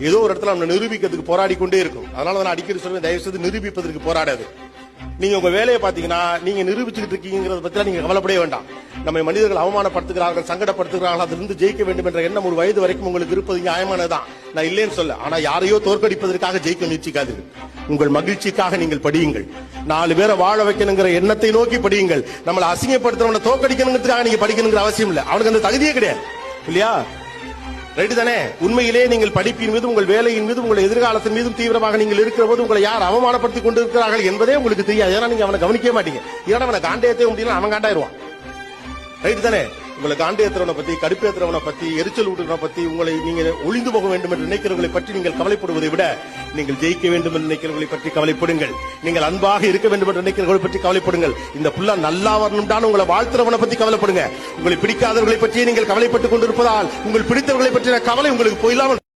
ஏதோ ஒரு இடத்துல நம்ம நிரூபிக்கிறதுக்கு போராடி கொண்டே இருக்கும். அதனால நான் அடிக்கடி சொல்லுவேன், தயவு செய்து நிரூபிப்பதற்கு போராடாது. நீங்க உங்க வேலையை பாத்தீங்கன்னா நீங்க நிரூபிச்சுட்டு இருக்கீங்கிறத பத்தி நீங்க கவலைப்படவே வேண்டாம். நம்ம மனிதர்கள் அவமானப்படுத்துகிறார்கள், சங்கடப்படுத்துகிறார்கள், அதிலிருந்து ஜெயிக்க வேண்டும் என்ற எண்ணம் ஒரு வயது வரைக்கும் உங்களுக்கு இருப்பது நியாயமானதுதான், நான் இல்லைன்னு சொல்ல. ஆனா யாரையோ தோற்கடிப்பதற்காக ஜெயிக்க முயற்சிக்காதீர்கள். உங்கள் மகிழ்ச்சிக்காக நீங்கள் படியுங்கள். 4 பேரை வாழ வைக்கணுங்கிற எண்ணத்தை நோக்கி படியுங்கள். நம்மளை அசிங்கப்படுத்துறவனை தோற்கடிக்கணுங்கிறதுக்காக நீங்க படிக்கணுங்கிற அவசியம் இல்லை. அவனுக்கு அந்த தகுதியே கிடையாது, இல்லையா? ரைட்டு தானே? உண்மையிலே நீங்கள் படிப்பின் மீது, உங்கள் வேலையின் மீது, உங்கள் எதிர்காலத்தின் மீதும் தீவிரமாக நீங்கள் இருக்கிற போது உங்களை யார் அவமானப்படுத்திக் கொண்டிருக்கிறார்கள் என்பதே உங்களுக்கு தெரியாது. ஏன்னா நீங்க அவனை கவனிக்கவே மாட்டீங்க. ஏன்னா அவனை காண்டேயத்தை முடியல, அவன் காண்டாயிருவான். ரைட்டு தானே? உங்களை காண்டேத்துறவனை பத்தி, கடுப்பேத்துறவனை பத்தி, எரிச்சல் ஊட்டுறவனை பத்தி, உங்களை நீங்க ஒளிந்து போக வேண்டும் என்று நினைக்கிறவர்களை பற்றி நீங்கள் கவலைப்படுவதை விட நீங்கள் ஜெயிக்க வேண்டும் என்று நினைக்கிறவர்களை பற்றி கவலைப்படுங்கள். நீங்கள் அன்பாக இருக்க வேண்டும் என்று நினைக்கிறவர்களை பற்றி கவலைப்படுங்கள். இந்த புள்ள நல்லா வரணும்டான்னு உங்களை வாழ்த்துறவனை பத்தி கவலைப்படுங்க. உங்களை பிடிக்காதவர்களை பற்றி நீங்கள் கவலைப்பட்டுக் கொண்டிருப்பதால் உங்கள் பிடித்தவர்களை பற்றின கவலை உங்களுக்கு போயில்லாமல்